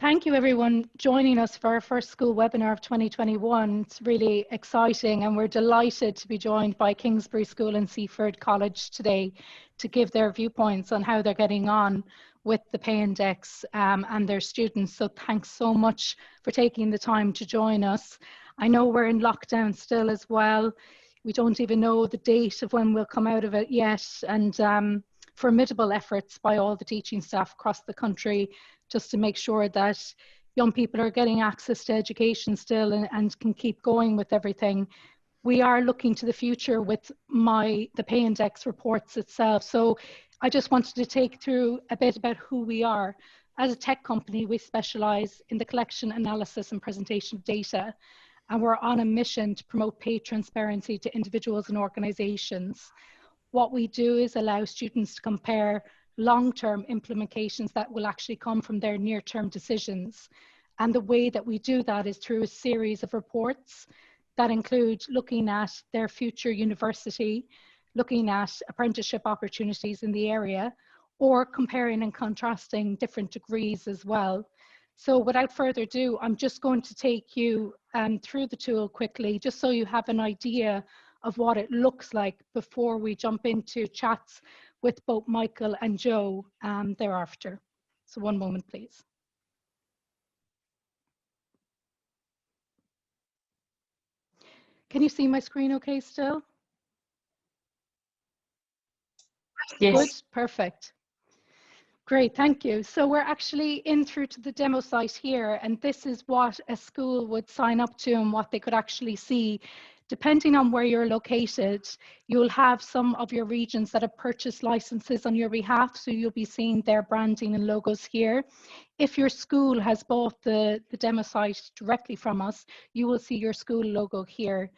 Thank you everyone joining us for our first school webinar of 2021. It's really exciting and we're delighted to be joined by Kingsbury School and Seaford College today to give their viewpoints on how they're getting on with the pay index and their students. So thanks so much for taking the time to join us. I know we're in lockdown still as well. We don't even know the date of when we'll come out of it yet, and formidable efforts by all the teaching staff across the country just to make sure that young people are getting access to education still and can keep going with everything. We are looking to the future with the pay index reports itself. So I just wanted to take through a bit about who we are. As a tech company, we specialize in the collection, analysis and presentation of data. And we're on a mission to promote pay transparency to individuals and organizations. What we do is allow students to compare long-term implementations that will actually come from their near-term decisions. And the way that we do that is through a series of reports that include looking at their future university, looking at apprenticeship opportunities in the area, or comparing and contrasting different degrees as well. So without further ado, I'm just going to take you through the tool quickly, just so you have an idea of what it looks like before we jump into chats with both Michael and Joe thereafter. So one moment, please. Can you see my screen okay still? Yes. Good, perfect. Great, thank you. So we're actually in through to the demo site here, and this is what a school would sign up to and what they could actually see. Depending on where you're located, you'll have some of your regions that have purchased licenses on your behalf, so you'll be seeing their branding and logos here. If your school has bought the demo site directly from us, you will see your school logo here.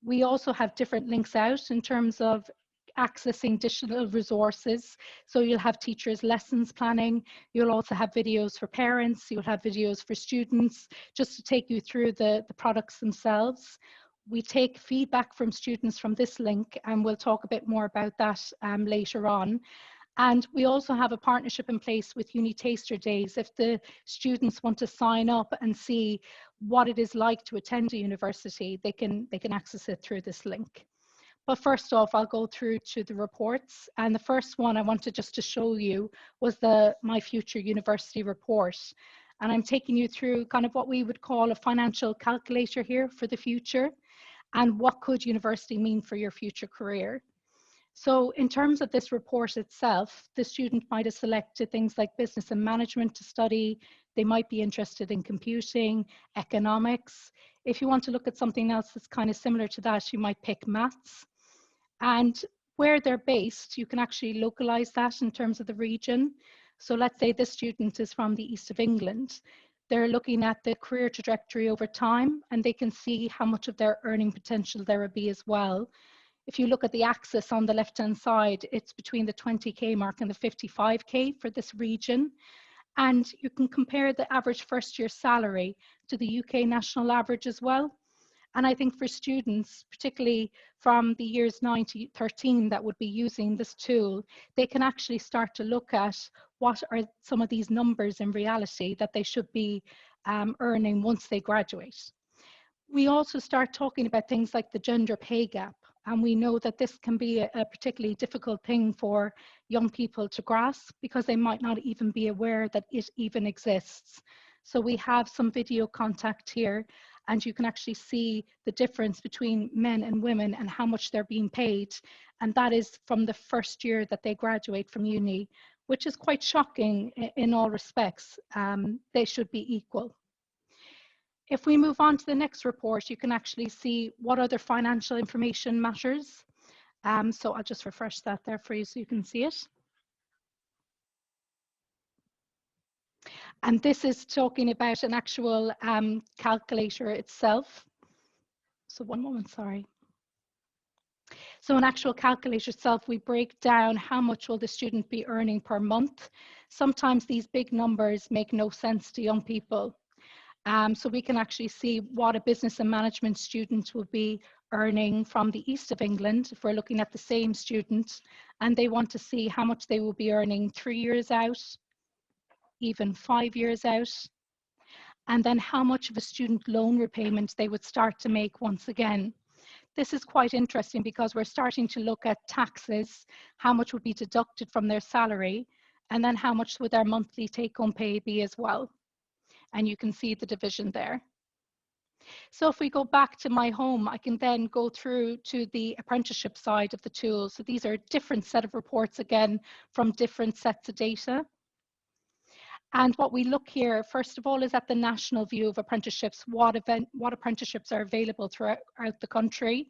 We also have different links out in terms of accessing digital resources. So you'll have teachers' lessons planning, you'll also have videos for parents, you'll have videos for students, just to take you through the products themselves. We take feedback from students from this link, and we'll talk a bit more about that later on. And we also have a partnership in place with Uni Taster Days. If the students want to sign up and see what it is like to attend a university, they can access it through this link. But first off, I'll go through to the reports. And the first one I wanted just to show you was the My Future University report. And I'm taking you through kind of what we would call a financial calculator here for the future. And what could university mean for your future career? So in terms of this report itself, the student might have selected things like business and management to study. They might be interested in computing, economics. If you want to look at something else that's kind of similar to that, you might pick maths. And where they're based, you can actually localize that in terms of the region. So let's say this student is from the east of England. They're looking at the career trajectory over time, and they can see how much of their earning potential there would be as well. If you look at the axis on the left-hand side, it's between the 20K mark and the 55K for this region. And you can compare the average first-year salary to the UK national average as well. And I think for students, particularly from the years 9 to 13 that would be using this tool, they can actually start to look at what are some of these numbers in reality that they should be earning once they graduate. We also start talking about things like the gender pay gap. And we know that this can be a particularly difficult thing for young people to grasp because they might not even be aware that it even exists. So we have some video contact here, and you can actually see the difference between men and women and how much they're being paid. And that is from the first year that they graduate from uni, which is quite shocking in all respects. They should be equal. If we move on to the next report, you can actually see what other financial information matters. So I'll just refresh that there for you so you can see it. And this is talking about an actual calculator itself. So one moment, sorry. So an actual calculator itself, we break down how much will the student be earning per month. Sometimes these big numbers make no sense to young people. So we can actually see what a business and management student will be earning from the east of England if we're looking at the same student, and they want to see how much they will be earning 3 years out, even 5 years out, and then how much of a student loan repayment they would start to make once again. This is quite interesting because we're starting to look at taxes, how much would be deducted from their salary, and then how much would their monthly take-home pay be as well. And you can see the division there. So if we go back to my home, I can then go through to the apprenticeship side of the tool. So these are a different set of reports, again, from different sets of data. And what we look here, first of all, is at the national view of apprenticeships, what apprenticeships are available throughout the country.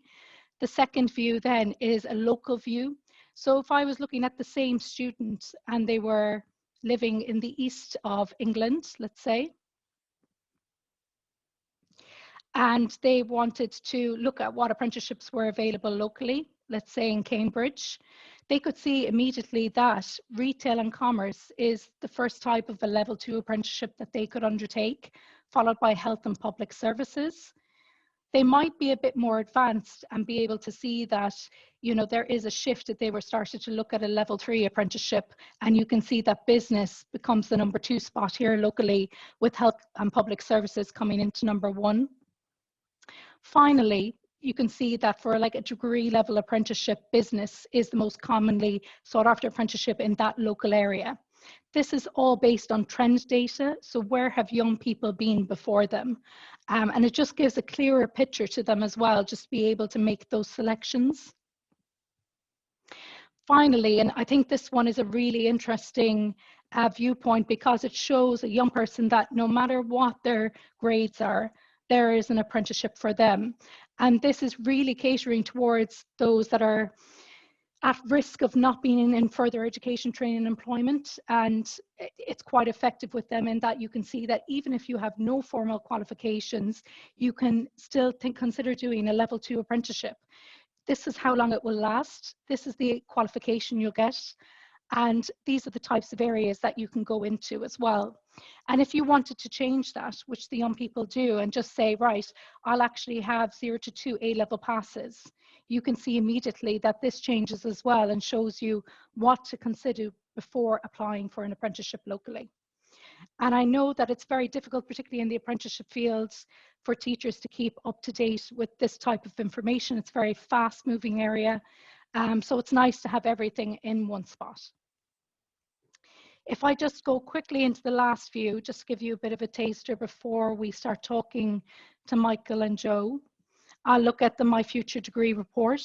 The second view then is a local view. So if I was looking at the same student and they were living in the east of England, let's say, and they wanted to look at what apprenticeships were available locally, let's say in Cambridge, they could see immediately that retail and commerce is the first type of a level 2 apprenticeship that they could undertake, followed by health and public services. They might be a bit more advanced and be able to see that, you know, there is a shift that they were started to look at a level 3 apprenticeship, and you can see that business becomes the number 2 spot here locally, with health and public services coming into number 1. Finally, you can see that for like a degree level apprenticeship, business is the most commonly sought after apprenticeship in that local area. This is all based on trend data. So where have young people been before them? And it just gives a clearer picture to them as well, just be able to make those selections. Finally, and I think this one is a really interesting viewpoint, because it shows a young person that no matter what their grades are, there is an apprenticeship for them. And this is really catering towards those that are at risk of not being in further education, training, and employment. And it's quite effective with them in that you can see that even if you have no formal qualifications, you can still consider doing a level 2 apprenticeship. This is how long it will last. This is the qualification you'll get. And these are the types of areas that you can go into as well. And if you wanted to change that, which the young people do, and just say, right, I'll actually have 0 to 2 A-level passes, you can see immediately that this changes as well and shows you what to consider before applying for an apprenticeship locally. And I know that it's very difficult, particularly in the apprenticeship fields, for teachers to keep up to date with this type of information. It's a very fast moving area. So it's nice to have everything in one spot. If I just go quickly into the last view, just to give you a bit of a taster before we start talking to Michael and Joe, I'll look at the My Future Degree report.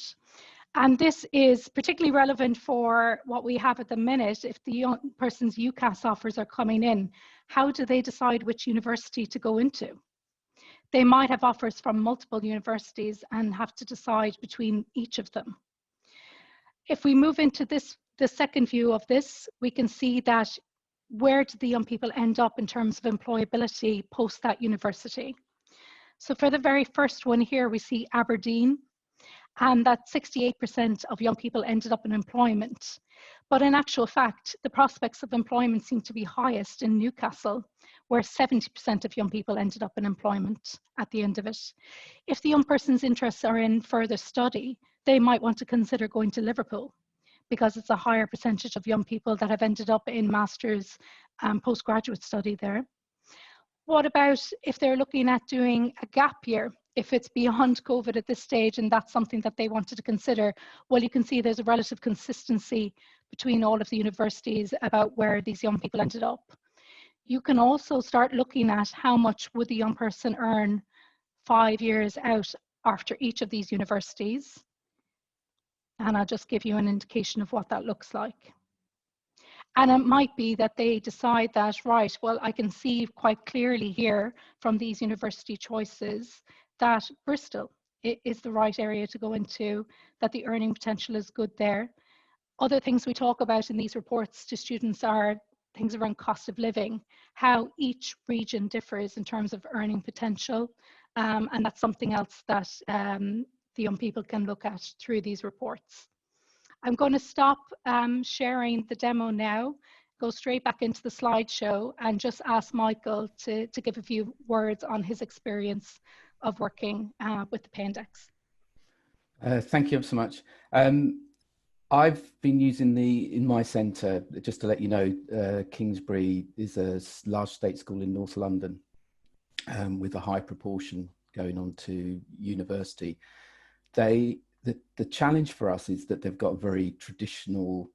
And this is particularly relevant for what we have at the minute. If the young person's UCAS offers are coming in, how do they decide which university to go into? They might have offers from multiple universities and have to decide between each of them. If we move into this, the second view of this, we can see that where do the young people end up in terms of employability post that university? So for the very first one here, we see Aberdeen, and that 68% of young people ended up in employment. But in actual fact, the prospects of employment seem to be highest in Newcastle, where 70% of young people ended up in employment at the end of it. If the young person's interests are in further study, they might want to consider going to Liverpool, because it's a higher percentage of young people that have ended up in master's postgraduate study there. What about if they're looking at doing a gap year? If it's beyond COVID at this stage and that's something that they wanted to consider, well, you can see there's a relative consistency between all of the universities about where these young people ended up. You can also start looking at how much would the young person earn 5 years out after each of these universities. And I'll just give you an indication of what that looks like. And it might be that they decide that, right, well, I can see quite clearly here from these university choices that Bristol is the right area to go into, that the earning potential is good there. Other things we talk about in these reports to students are things around cost of living, how each region differs in terms of earning potential. And that's something else that the young people can look at through these reports. I'm going to stop sharing the demo now, go straight back into the slideshow, and just ask Michael to give a few words on his experience of working with the Pay Index. Thank you so much. I've been using in my centre, just to let you know, Kingsbury is a large state school in North London. with a high proportion going on to university. The challenge for us is that they've got a very traditional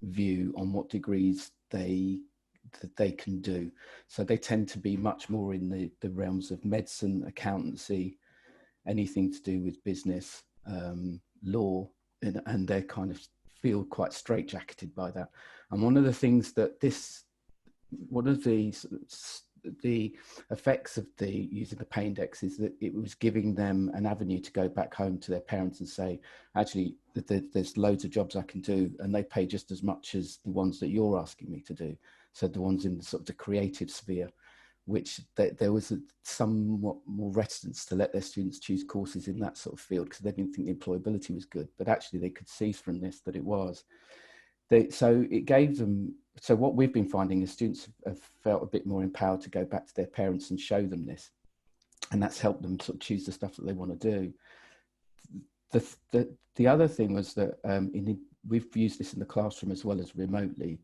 view on what degrees that they can do. So they tend to be much more in the realms of medicine, accountancy, anything to do with business, law, and they kind of feel quite straitjacketed by that. And one of the things that one of the effects of using the pay index is that it was giving them an avenue to go back home to their parents and say, actually, there's loads of jobs I can do, and they pay just as much as the ones that you're asking me to do. So the ones in sort of the creative sphere, which there was somewhat more reticence to let their students choose courses in that sort of field because they didn't think the employability was good, but actually they could see from this that it was. So it gave them, so what we've been finding is students have felt a bit more empowered to go back to their parents and show them this. And that's helped them sort of choose the stuff that they want to do. The other thing was that we've used this in the classroom as well as remotely.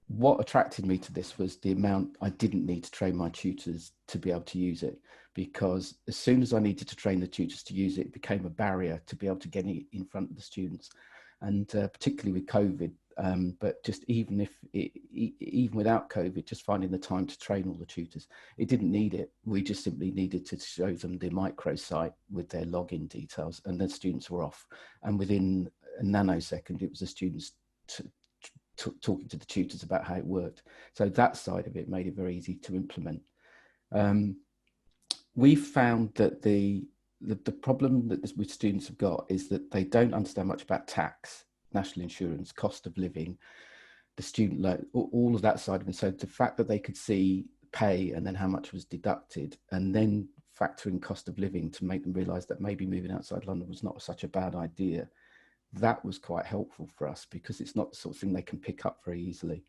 What attracted me to this was the amount I didn't need to train my tutors to be able to use it, because as soon as I needed to train the tutors to use it, it became a barrier to be able to get it in front of the students. And particularly with COVID, but just even without COVID, just finding the time to train all the tutors, it didn't need it. We just simply needed to show them the microsite with their login details, and the students were off. And within a nanosecond, it was the students talking to the tutors about how it worked. So that side of it made it very easy to implement. We found that the problem that with students have got is that they don't understand much about tax, national insurance, cost of living, the student loan, all of that side of it. So the fact that they could see pay and then how much was deducted, and then factor in cost of living to make them realise that maybe moving outside London was not such a bad idea, that was quite helpful for us, because it's not the sort of thing they can pick up very easily.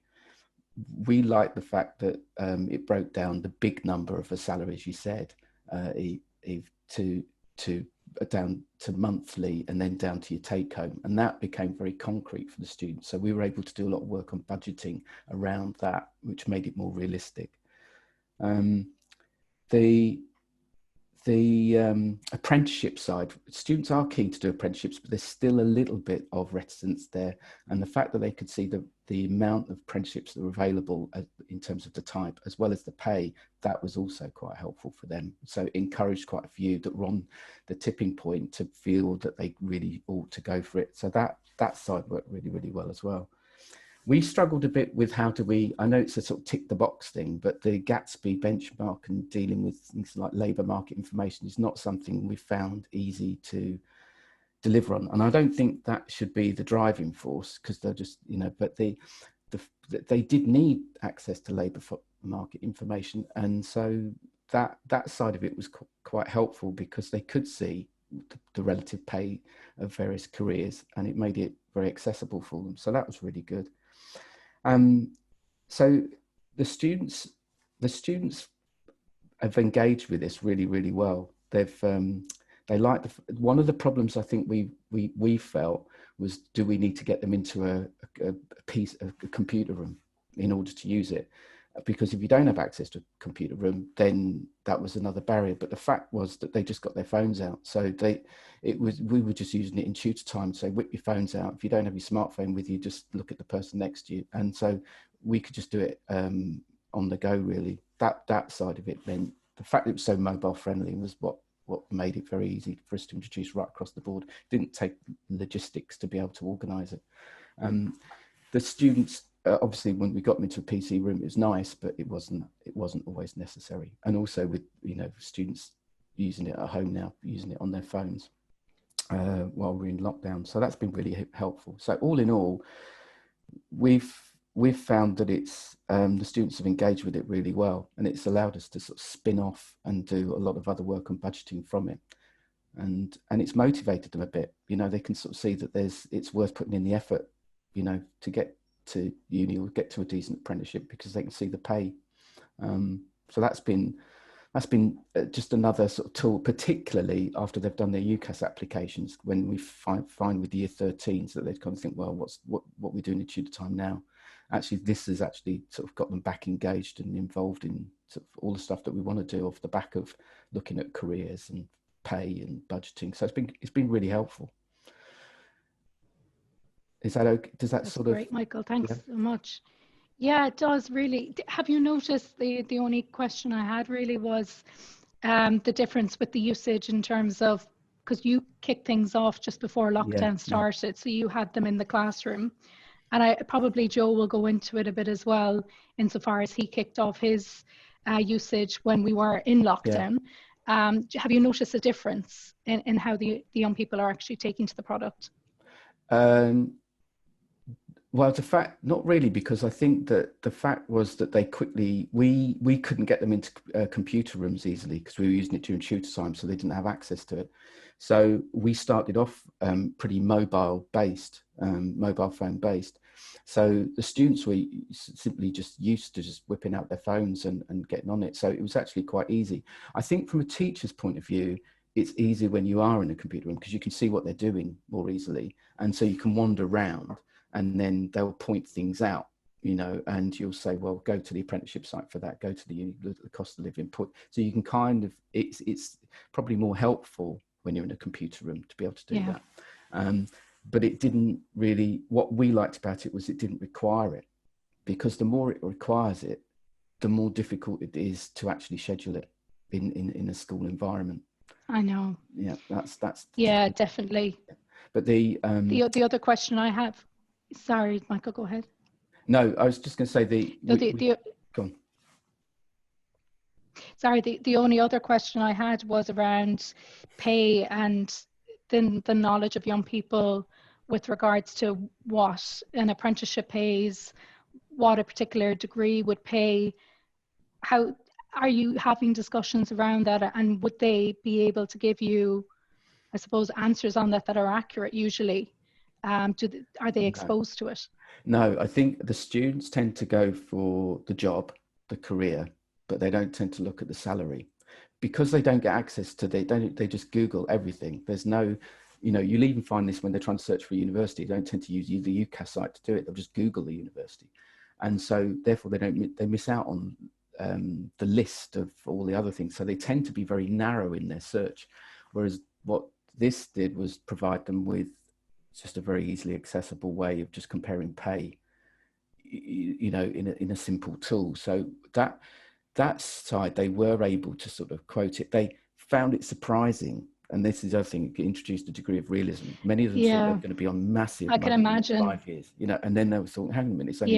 We like the fact that it broke down the big number of a salary, as you said, down to monthly and then down to your take home, and that became very concrete for the students. So we were able to do a lot of work on budgeting around that, which made it more realistic. The apprenticeship side, students are keen to do apprenticeships, but there's still a little bit of reticence there. And the fact that they could see the amount of apprenticeships that were available in terms of the type, as well as the pay, that was also quite helpful for them. So it encouraged quite a few that were on the tipping point to feel that they really ought to go for it. So that side worked really, really well as well. We struggled a bit with how do we, I know it's a sort of tick the box thing, but the Gatsby benchmark and dealing with things like labour market information is not something we found easy to deliver on. And I don't think that should be the driving force, because they're just, but they did need access to labour market information. And so that side of it was quite helpful, because they could see the relative pay of various careers, and it made it very accessible for them. So that was really good. So the students have engaged with this really, really well. They like one of the problems I think we felt was, do we need to get them into a computer room in order to use it? Because if you don't have access to a computer room, then that was another barrier. But the fact was that they just got their phones out. So we were just using it in tutor time. So whip your phones out. If you don't have your smartphone with you, just look at the person next to you. And so we could just do it on the go, really. That side of it meant the fact that it was so mobile friendly was what made it very easy for us to introduce right across the board. It didn't take logistics to be able to organise it. The students, obviously, when we got them into a PC room, it was nice, but it wasn't always necessary. And also with students using it at home now, using it on their phones while we're in lockdown. So that's been really helpful. So all in all, we've found that it's the students have engaged with it really well, and it's allowed us to sort of spin off and do a lot of other work on budgeting from it. And it's motivated them a bit. They can sort of see that it's worth putting in the effort, to get to uni or get to a decent apprenticeship, because they can see the pay. So that's been just another sort of tool, particularly after they've done their UCAS applications, when we find with the year 13s that they kind of think, well, what we're doing in tutor time now. Actually, this has actually sort of got them back engaged and involved in sort of all the stuff that we want to do off the back of looking at careers and pay and budgeting. So it's been really helpful. Is that okay? Does that That's sort great, of? Michael. Thanks Yeah. so much. Yeah, it does really. Have you noticed the only question I had really was the difference with the usage in terms of, because you kicked things off just before lockdown started, so you had them in the classroom. And I probably Joe will go into it a bit as well, insofar as he kicked off his usage when we were in lockdown. Have you noticed a difference in how the young people are actually taking to the product? Well, the fact, not really, because I think that the fact was that they quickly, we couldn't get them into computer rooms easily because we were using it during tutor time, so they didn't have access to it. So we started off pretty mobile phone based. So the students were simply just used to just whipping out their phones and getting on it. So it was actually quite easy. I think from a teacher's point of view, it's easier when you are in a computer room because you can see what they're doing more easily. And so you can wander around and then they'll point things out, you know, and you'll say, well, go to the apprenticeship site for that, go to the cost of living. So you can kind of, it's probably more helpful when you're in a computer room to be able to do that. But it didn't really, what we liked about it was it didn't require it, because the more it requires it, the more difficult it is to actually schedule it in a school environment. I know. Yeah, that's yeah, definitely. But the other question I have, sorry, Michael, go ahead. No, I was just going to say go on. Sorry, the only other question I had was around pay and the knowledge of young people with regards to what an apprenticeship pays, what a particular degree would pay. How are you having discussions around that, and would they be able to give you, I suppose, answers on that are accurate usually? Are they exposed to it? No, I think the students tend to go for the job, the career, but they don't tend to look at the salary because they don't get access to they just Google everything. There's no, you know, you'll even find this when they're trying to search for a university. They don't tend to use the UCAS site to do it. They'll just Google the university. And so therefore they miss out on the list of all the other things. So they tend to be very narrow in their search. Whereas what this did was provide them with just a very easily accessible way of just comparing pay, you know, in a simple tool. So that side, they were able to sort of quote it. They found it surprising, and this is the other thing, it introduced a degree of realism. Many of them thought they were going to be on massive I can imagine 5 years, you know, and then they were thought, hang on a minute, it's only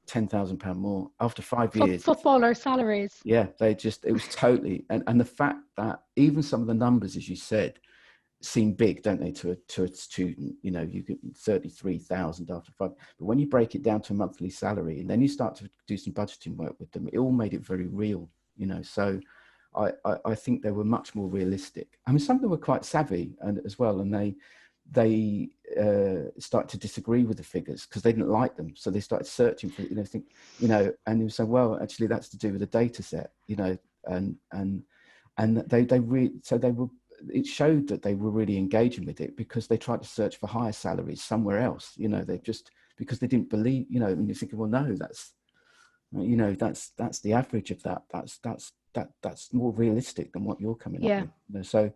£10,000 more after 5 years. Footballer salaries. Yeah, it was totally, and the fact that even some of the numbers, as you said, seem big, don't they, to a student? You know, you get 33,000 after 5, but when you break it down to a monthly salary and then you start to do some budgeting work with them, it all made it very real, you know. So I think they were much more realistic. I mean, some of them were quite savvy and as well, and they started to disagree with the figures because they didn't like them, so they started searching for, and you say, well, actually that's to do with the data set, you know, and they really, so they were, it showed that they were really engaging with it because they tried to search for higher salaries somewhere else, you know. They just, because they didn't believe, you know, and you're thinking, well, no, that's, you know, that's the average of that. That's more realistic than what you're coming up with. You know? So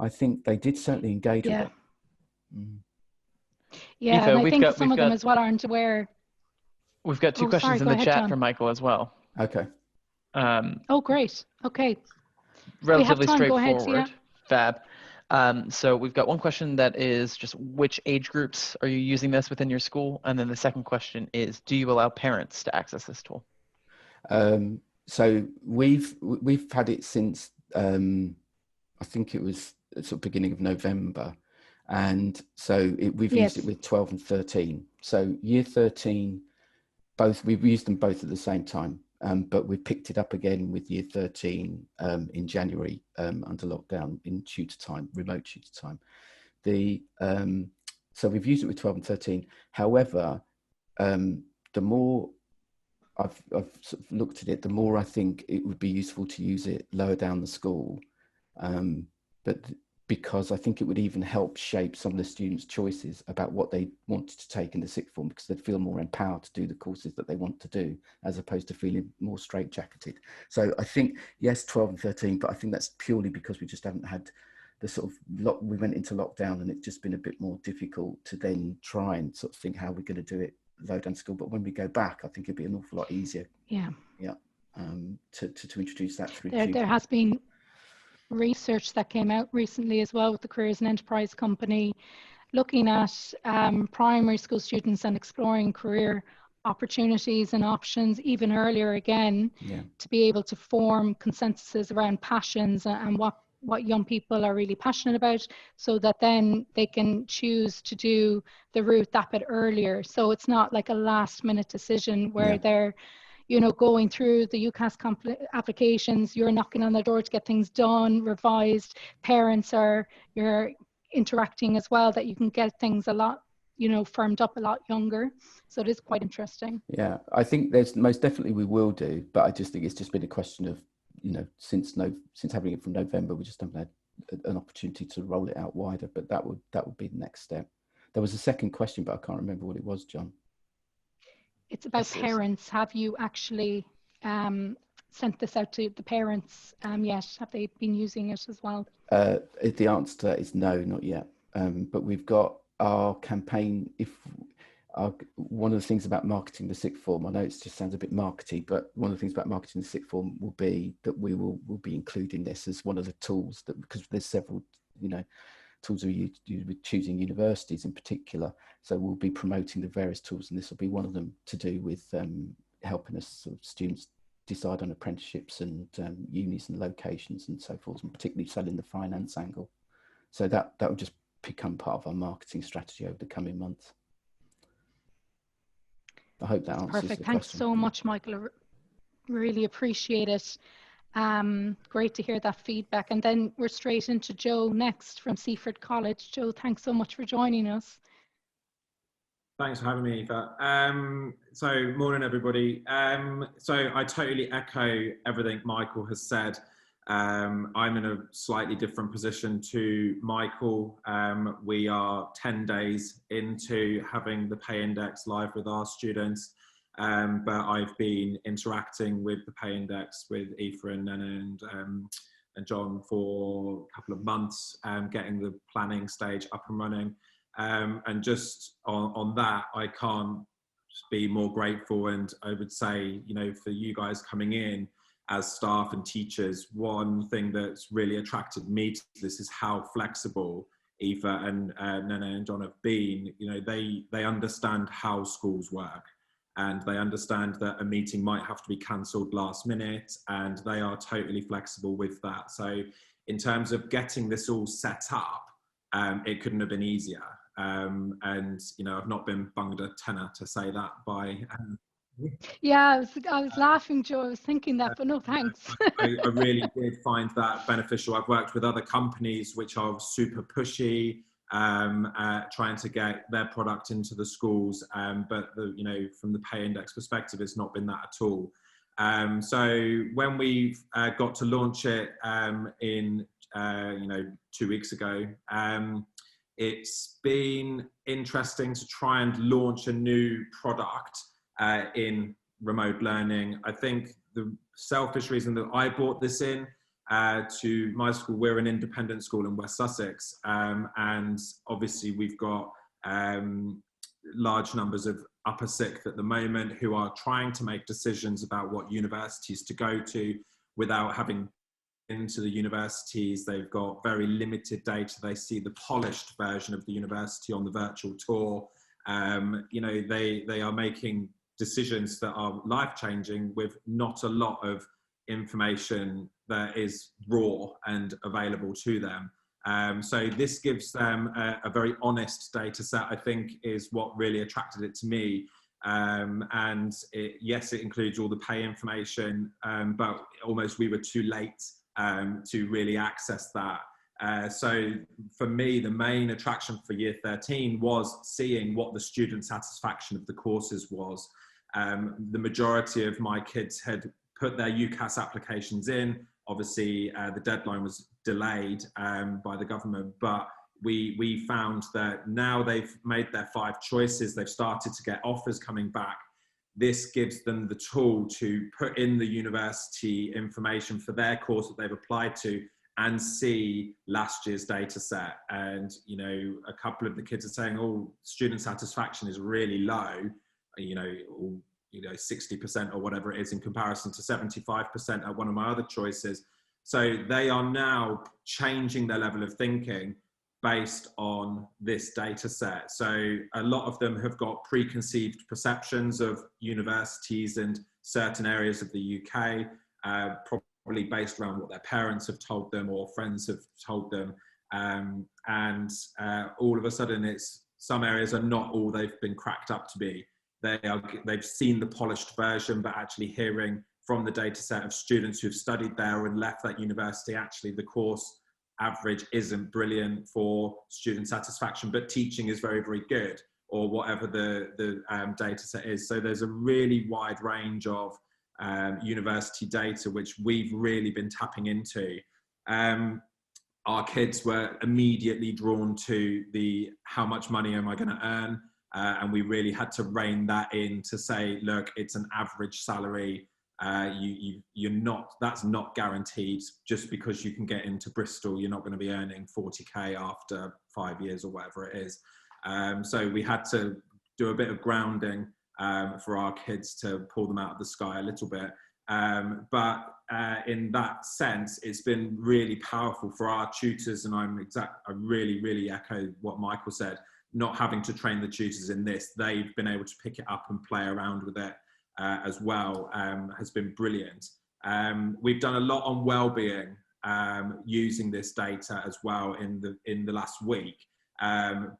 I think they did certainly engage with it. Yeah, Aoife, and I think some of them as well aren't aware. We've got two questions in the chat from Michael as well. Okay. Oh, great. Okay. Relatively straightforward. Fab. So we've got one question that is just, which age groups are you using this within your school? And then the second question is, do you allow parents to access this tool? So we've had it since, I think it was sort of beginning of November. And so we've used it with 12 and 13. So year 13, we've used them both at the same time. But we picked it up again with year 13 in January under lockdown in tutor time, remote tutor time. So we've used it with 12 and 13. However, the more I've sort of looked at it, the more I think it would be useful to use it lower down the school. But because I think it would even help shape some of the students' choices about what they wanted to take in the sixth form, because they'd feel more empowered to do the courses that they want to do, as opposed to feeling more straitjacketed. So I think, yes, 12 and 13, but I think that's purely because we just haven't had the sort of, we went into lockdown and it's just been a bit more difficult to then try and sort of think how we're going to do it low down school. But when we go back, I think it'd be an awful lot easier. Yeah. Yeah. To introduce that through there has been research that came out recently as well with the Careers and Enterprise Company, looking at primary school students and exploring career opportunities and options even earlier again, to be able to form consensuses around passions and what young people are really passionate about, so that then they can choose to do the route that bit earlier. So it's not like a last minute decision where they're, you know, going through the UCAS applications, you're knocking on the door to get things done, revised, you're interacting as well, that you can get things a lot, you know, firmed up a lot younger. So it is quite interesting. Yeah, I think there's most definitely we will do, but I just think it's just been a question of, you know, since having it from November, we just haven't had an opportunity to roll it out wider, but that would be the next step. There was a second question, but I can't remember what it was, John. It's about parents. Have you actually sent this out to the parents yet? Have they been using it as well? The answer to that is no, not yet. But we've got our campaign. One of the things about marketing the sixth form, I know it just sounds a bit markety, but one of the things about marketing the sixth form will be that we'll be including this as one of the tools, that because there's several, you know, tools we use with choosing universities in particular. So we'll be promoting the various tools, and this will be one of them, to do with helping us sort of students decide on apprenticeships and unis and locations and so forth, and particularly selling the finance angle. So that will just become part of our marketing strategy over the coming months. I hope that answers the question. Thanks so much, Michael. I really appreciate it. Great to hear that feedback. And then we're straight into Joe next from Seaford College. Joe, thanks so much for joining us. Thanks for having me, Eva. So morning, everybody. So I totally echo everything Michael has said. I'm in a slightly different position to Michael. We are 10 days into having the pay index live with our students. But I've been interacting with the pay index with Aoife and Nana and John for a couple of months, getting the planning stage up and running. And just on that, I can't be more grateful. And I would say, you know, for you guys coming in as staff and teachers, one thing that's really attracted me to this is how flexible Aoife and Nana and John have been. You know, they understand how schools work, and they understand that a meeting might have to be cancelled last minute, and they are totally flexible with that. So in terms of getting this all set up, it couldn't have been easier. And, you know, I've not been bunged a tenner to say that by... Yeah, I was laughing, Joe. I was thinking that, but no, thanks. I really did find that beneficial. I've worked with other companies which are super pushy, trying to get their product into the schools, but you know, from the pay index perspective, it's not been that at all. So when we got to launch it in you know, 2 weeks ago, it's been interesting to try and launch a new product in remote learning. I think the selfish reason that I brought this in to my school, we're an independent school in West Sussex, and obviously we've got large numbers of upper sixth at the moment who are trying to make decisions about what universities to go to without having into the universities. They've got very limited data. They see the polished version of the university on the virtual tour. You know, they are making decisions that are life-changing with not a lot of information that is raw and available to them. So this gives them a very honest data set, I think, is what really attracted it to me. And yes, it includes all the pay information, but almost we were too late to really access that. So for me, the main attraction for year 13 was seeing what the student satisfaction of the courses was. The majority of my kids had put their UCAS applications in. Obviously, the deadline was delayed by the government, but we found that now they've made their 5 choices, they've started to get offers coming back. This gives them the tool to put in the university information for their course that they've applied to and see last year's data set. And, you know, a couple of the kids are saying, oh, student satisfaction is really low, you know, 60% or whatever it is in comparison to 75% at one of my other choices. So they are now changing their level of thinking based on this data set. So a lot of them have got preconceived perceptions of universities and certain areas of the UK, probably based around what their parents have told them or friends have told them. All of a sudden, some areas are not all they've been cracked up to be. They've seen the polished version, but actually hearing from the data set of students who've studied there and left that university, actually the course average isn't brilliant for student satisfaction, but teaching is very, very good, or whatever the data set is. So there's a really wide range of university data, which we've really been tapping into. Our kids were immediately drawn to the how much money am I going to earn? And we really had to rein that in to say, look, it's an average salary. That's not guaranteed. Just because you can get into Bristol, you're not going to be earning 40k after 5 years or whatever it is. So we had to do a bit of grounding for our kids to pull them out of the sky a little bit. But in that sense, it's been really powerful for our tutors, and I really, really echo what Michael said. Not having to train the tutors in this, they've been able to pick it up and play around with it as well, has been brilliant. We've done a lot on well-being using this data as well in the last week,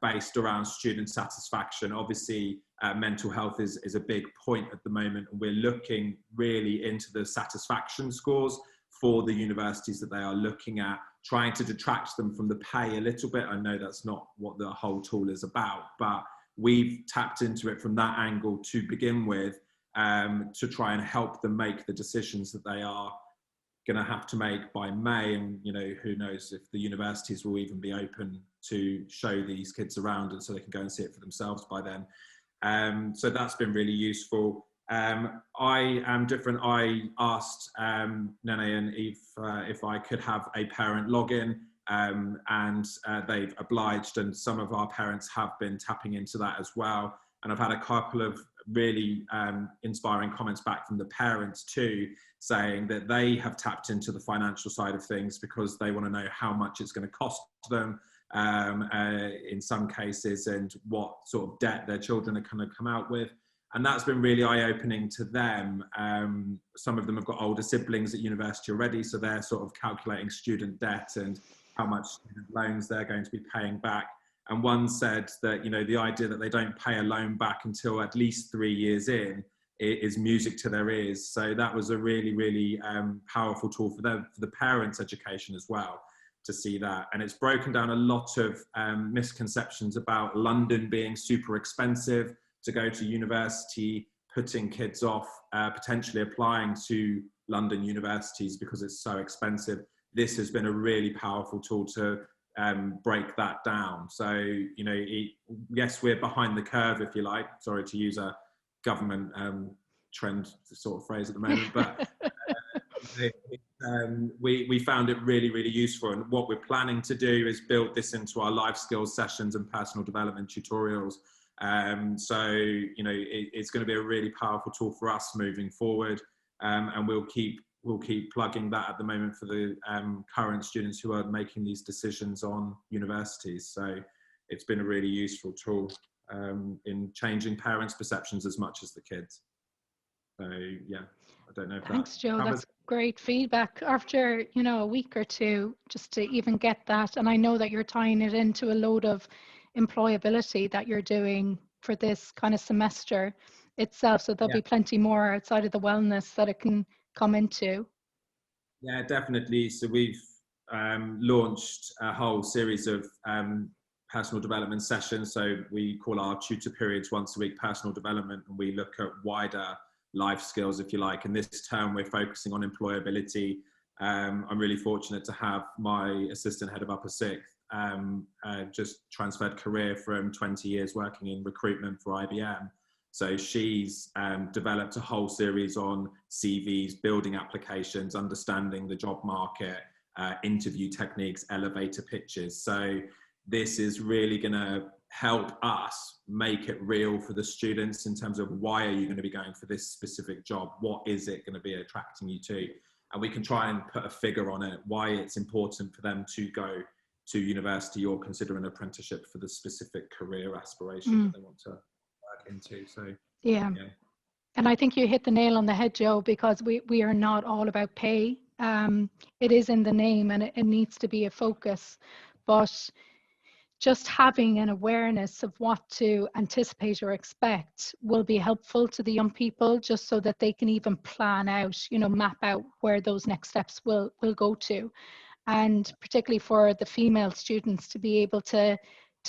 based around student satisfaction. Obviously, mental health is a big point at the moment, and we're looking really into the satisfaction scores for the universities that they are looking at, trying to detract them from the pay a little bit. I know that's not what the whole tool is about, but we've tapped into it from that angle to begin with, to try and help them make the decisions that they are going to have to make by May. And, you know, who knows if the universities will even be open to show these kids around, and so they can go and see it for themselves by then. So that's been really useful. I am different. I asked Nene and Eve if I could have a parent login, and they've obliged, and some of our parents have been tapping into that as well. And I've had a couple of really inspiring comments back from the parents too, saying that they have tapped into the financial side of things because they want to know how much it's going to cost them in some cases, and what sort of debt their children are going to come out with. And that's been really eye-opening to them. Some of them have got older siblings at university already, so they're sort of calculating student debt and how much student loans they're going to be paying back. And one said that, you know, the idea that they don't pay a loan back until at least 3 years in is music to their ears. So that was a really, really powerful tool for them, for the parents' education as well, to see that. And it's broken down a lot of misconceptions about London being super expensive to go to university, putting kids off potentially applying to London universities because it's so expensive. This has been a really powerful tool to break that down. So, you know, yes, we're behind the curve, if you like. Sorry to use a government trend sort of phrase at the moment, but we found it really, really useful. And what we're planning to do is build this into our life skills sessions and personal development tutorials. So, you know, it's going to be a really powerful tool for us moving forward, and we'll keep plugging that at the moment for the current students who are making these decisions on universities. So it's been a really useful tool in changing parents' perceptions as much as the kids. So yeah, I don't know if Thanks, Joe. That's great feedback after, you know, a week or two, just to even get that. And I know that you're tying it into a load of employability that you're doing for this kind of semester itself. So there'll be plenty more outside of the wellness that it can come into. Yeah, definitely. So we've launched a whole series of personal development sessions. So we call our tutor periods once a week personal development, and we look at wider life skills, if you like. And this term we're focusing on employability, I'm really fortunate to have my assistant head of upper sixth just transferred career from 20 years working in recruitment for IBM. So she's developed a whole series on CVs, building applications, understanding the job market, interview techniques, elevator pitches. So this is really going to help us make it real for the students in terms of why are you going to be going for this specific job? What is it going to be attracting you to? And we can try and put a figure on it, why it's important for them to go to university or consider an apprenticeship for the specific career aspiration that they want to work into. So yeah. And I think you hit the nail on the head, Joe, because we are not all about pay. It is in the name, and it needs to be a focus, but just having an awareness of what to anticipate or expect will be helpful to the young people, just so that they can even plan out, you know, map out where those next steps will go to. And particularly for the female students to be able to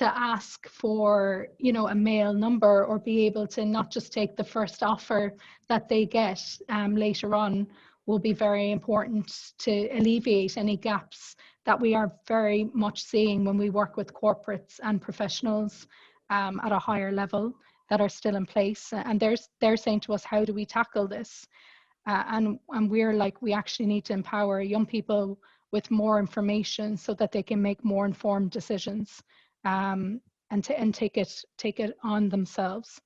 ask for, you know, a male number, or be able to not just take the first offer that they get later on, will be very important to alleviate any gaps that we are very much seeing when we work with corporates and professionals at a higher level that are still in place. And they're saying to us, how do we tackle this? And we're like, we actually need to empower young people with more information so that they can make more informed decisions, and take it on themselves.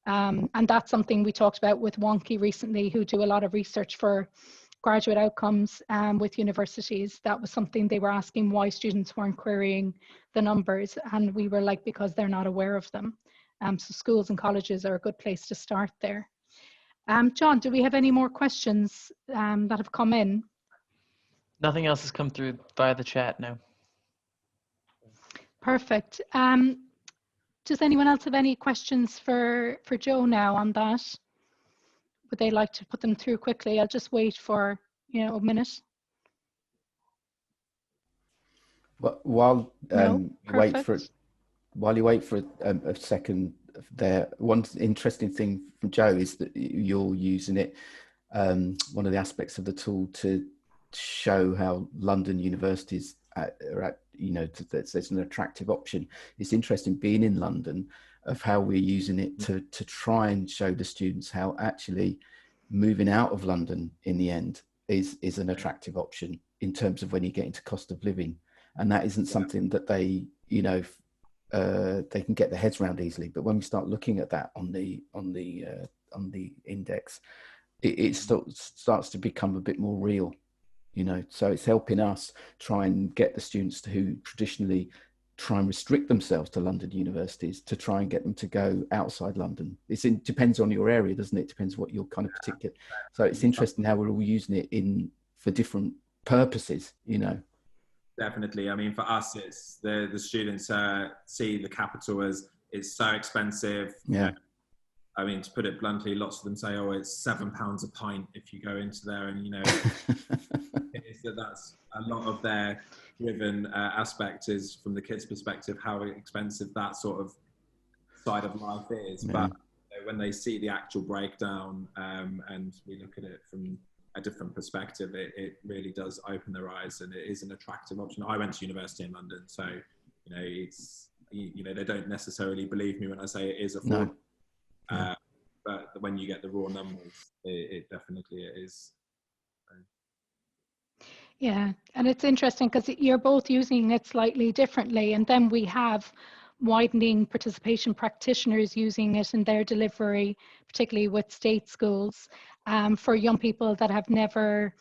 And that's something we talked about with Wonky recently, who do a lot of research for graduate outcomes with universities. That was something they were asking, why students weren't querying the numbers, and we were like, because they're not aware of them. So schools and colleges are a good place to start there. John, do we have any more questions that have come in? Nothing else has come through via the chat, no. Perfect. Does anyone else have any questions for Joe now on that? Would they like to put them through quickly? I'll just wait for, you know, a minute. Well, while you wait for a second there, one interesting thing from Joe is that you're using it, one of the aspects of the tool, to show how London universities are at, you know, there's an attractive option. It's interesting being in London, of how we're using it to try and show the students how actually moving out of London in the end is an attractive option in terms of when you get into cost of living. And that isn't something that they, you know, they can get their heads around easily. But when we start looking at that on the index, it starts to become a bit more real, you know. So it's helping us try and get the students who traditionally try and restrict themselves to London universities, to try and get them to go outside London. It depends on your area, doesn't it? Depends what your kind of particular. So it's interesting how we're all using it for different purposes, you know. Definitely. I mean, for us, it's the students see the capital as it's so expensive. Yeah. I mean, to put it bluntly, lots of them say, "Oh, it's £7 a pint if you go into there," and you know, that's a lot of their driven aspect is from the kids' perspective how expensive that sort of side of life is. Yeah. But you know, when they see the actual breakdown and we look at it from a different perspective, it really does open their eyes, and it is an attractive option. I went to university in London, so you know, it's, you know, they don't necessarily believe me when I say it is affordable. No. But when you get the raw numbers, it definitely is. Yeah, and it's interesting because you're both using it slightly differently, and then we have widening participation practitioners using it in their delivery, particularly with state schools, for young people that have never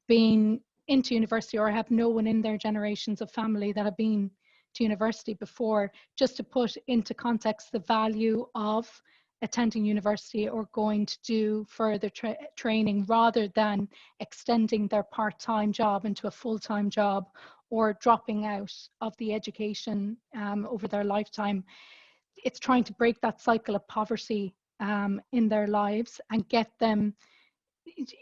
been into university or have no one in their generations of family that have been to university before, just to put into context the value of attending university or going to do further training, rather than extending their part-time job into a full-time job or dropping out of the education over their lifetime. It's trying to break that cycle of poverty in their lives and get them,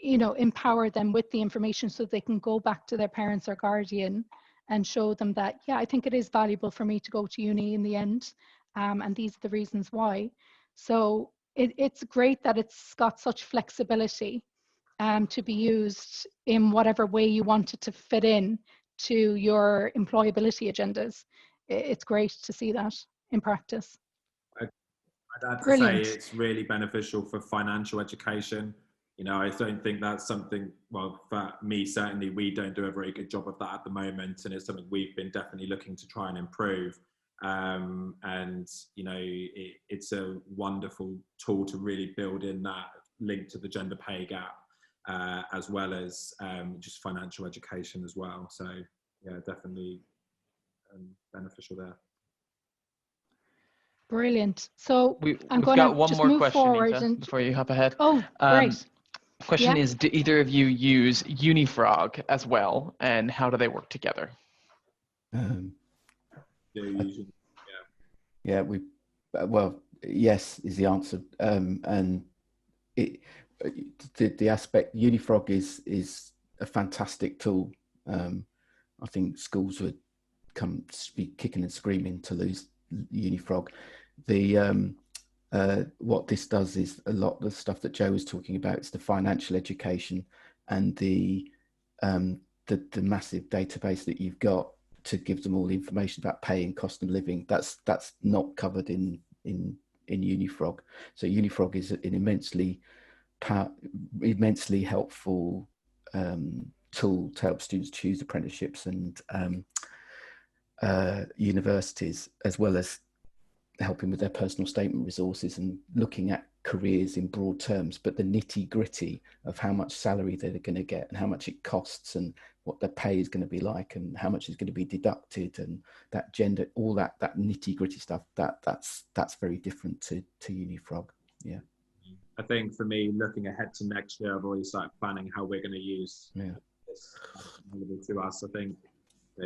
you know, empower them with the information so they can go back to their parents or guardian and show them that, yeah, I think it is valuable for me to go to uni in the end, and these are the reasons why. So it's great that it's got such flexibility to be used in whatever way you want it to fit in to your employability agendas. It's great to see that in practice. I'd have to Brilliant. say it's really beneficial for financial education. You know, I don't think that's something, well, for me, certainly we don't do a very good job of that at the moment. And it's something we've been definitely looking to try and improve. And, you know, it's a wonderful tool to really build in that link to the gender pay gap, as well as just financial education as well. So, yeah, definitely beneficial there. Brilliant. So we've I'm got going one to more move question, forward Aoife, before you hop ahead. Oh, great. Question is, do either of you use UniFrog as well, and how do they work together? Yeah, well, yes is the answer. And the aspect, UniFrog is a fantastic tool. I think schools would be kicking and screaming to lose UniFrog. What this does is a lot of the stuff that Joe was talking about. It's the financial education and the massive database that you've got to give them all the information about pay and cost of living. That's not covered in UniFrog. So UniFrog is an immensely helpful tool to help students choose apprenticeships and universities, as well as helping with their personal statement resources and looking at careers in broad terms, but the nitty gritty of how much salary they're going to get and how much it costs and what their pay is going to be like and how much is going to be deducted and that gender, all that nitty gritty stuff, that's very different to UniFrog. Yeah. I think for me, looking ahead to next year, I've already started planning how we're going to use this available to us. I think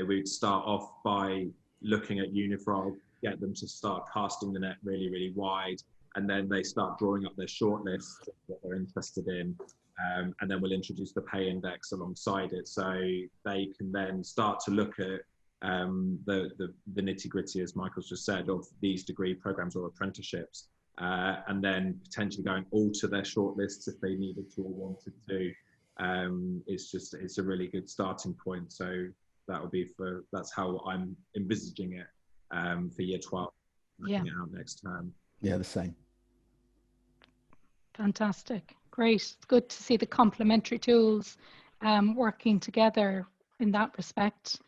we'd start off by looking at UniFrog, get them to start casting the net really, really wide, and then they start drawing up their shortlist of what they're interested in. And then we'll introduce the pay index alongside it, so they can then start to look at the nitty gritty, as Michael's just said, of these degree programs or apprenticeships, and then potentially going all to their shortlists if they needed to or wanted to. It's a really good starting point. So that would be that's how I'm envisaging it for year 12, looking it out next term. Yeah, the same. Fantastic. Great. It's good to see the complementary tools working together in that respect.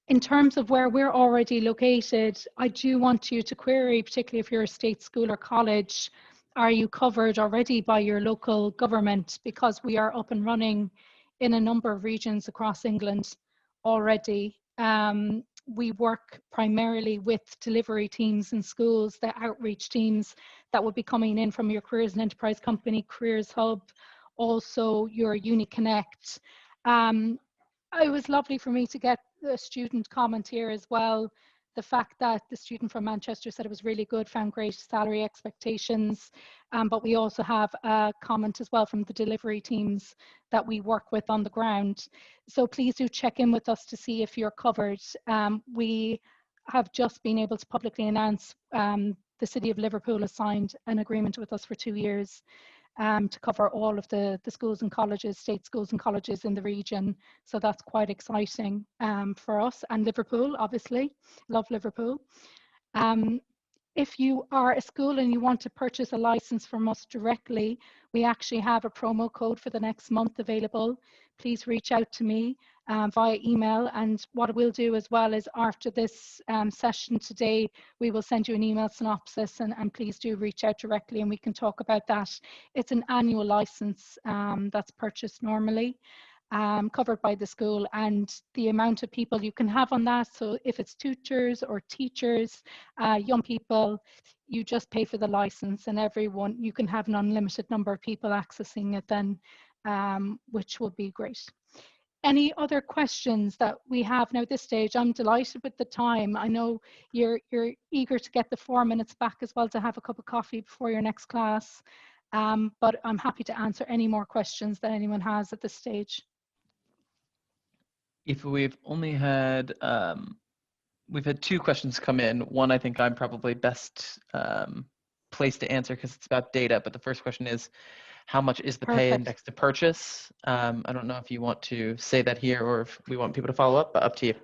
In terms of where we're already located, I do want you to query, particularly if you're a state school or college, are you covered already by your local government? Because we are up and running in a number of regions across England already. We work primarily with delivery teams in schools, the outreach teams that will be coming in from your Careers and Enterprise Company, Careers Hub, also your UniConnect. It was lovely for me to get a student comment here as well. The fact that the student from Manchester said it was really good, found great salary expectations, but we also have a comment as well from the delivery teams that we work with on the ground. So please do check in with us to see if you're covered. We have just been able to publicly announce the City of Liverpool has signed an agreement with us for 2 years to cover all of the schools and colleges, state schools and colleges in the region. So that's quite exciting for us, and Liverpool, obviously, love Liverpool. If you are a school and you want to purchase a license from us directly, we actually have a promo code for the next month available. Please reach out to me via email, and what we'll do as well is after this session today, we will send you an email synopsis, and please do reach out directly and we can talk about that. It's an annual license that's purchased normally, covered by the school, and the amount of people you can have on that. So if it's tutors or teachers, young people, you just pay for the license, and everyone, you can have an unlimited number of people accessing it then, which will be great. Any other questions that we have now at this stage? I'm delighted with the time. I know you're eager to get the 4 minutes back as well to have a cup of coffee before your next class, but I'm happy to answer any more questions that anyone has at this stage. If we've only had, we've had 2 questions come in. One, I think I'm probably best place to answer because it's about data, but the first question is, how much is the pay Perfect. index to purchase? I don't know if you want to say that here or if we want people to follow up, but up to you.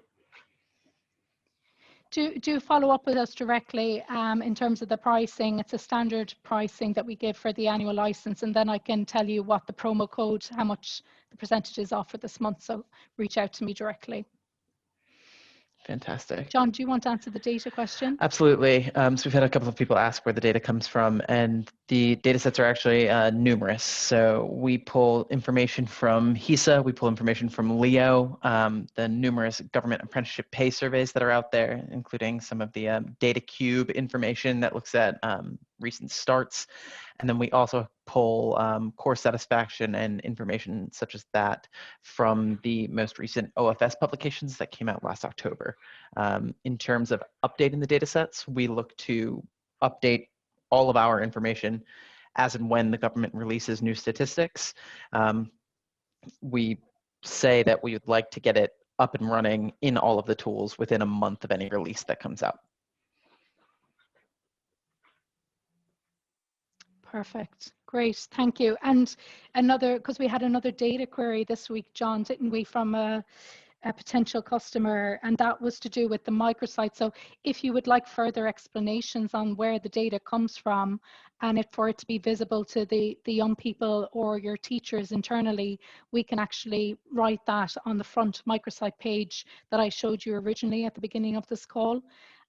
Do follow up with us directly in terms of the pricing. It's a standard pricing that we give for the annual license, and then I can tell you what the promo code, how much the percentage is off for this month. So reach out to me directly. Fantastic. John, do you want to answer the data question? Absolutely. So we've had a couple of people ask where the data comes from, and the data sets are actually numerous. So we pull information from HESA, we pull information from LEO, the numerous government apprenticeship pay surveys that are out there, including some of the DataCube information that looks at recent starts. And then we also pull course satisfaction and information such as that from the most recent OFS publications that came out last October. In terms of updating the data sets, we look to update all of our information as and when the government releases new statistics. We say that we would like to get it up and running in all of the tools within a month of any release that comes out. Perfect. Great. Thank you. And another, because we had another data query this week, John, didn't we, from a potential customer, and that was to do with the microsite. So if you would like further explanations on where the data comes from and for it to be visible to the young people or your teachers internally, we can actually write that on the front microsite page that I showed you originally at the beginning of this call.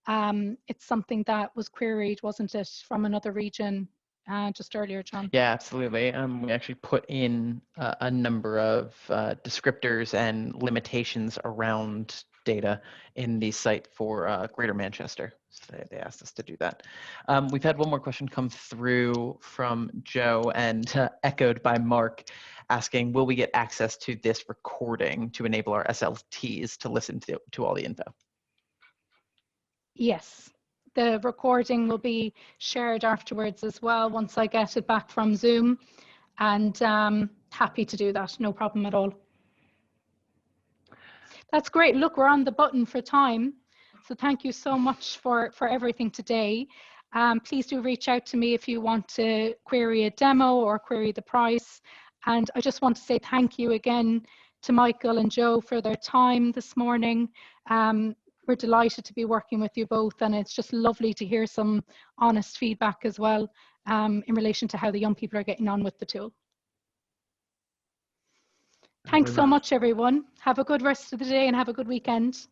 It's something that was queried, wasn't it, from another region just earlier, John? Yeah, absolutely. We actually put in a number of descriptors and limitations around data in the site for Greater Manchester. So they asked us to do that. We've had one more question come through from Joe and echoed by Mark, asking, will we get access to this recording to enable our SLTs to listen to all the info? Yes. The recording will be shared afterwards as well once I get it back from Zoom, and happy to do that, no problem at all. That's great. Look, we're on the button for time. So thank you so much for everything today. Please do reach out to me if you want to query a demo or query the price. And I just want to say thank you again to Michael and Joe for their time this morning. We're delighted to be working with you both, and it's just lovely to hear some honest feedback as well in relation to how the young people are getting on with the tool. Thanks so much, everyone. Have a good rest of the day and have a good weekend.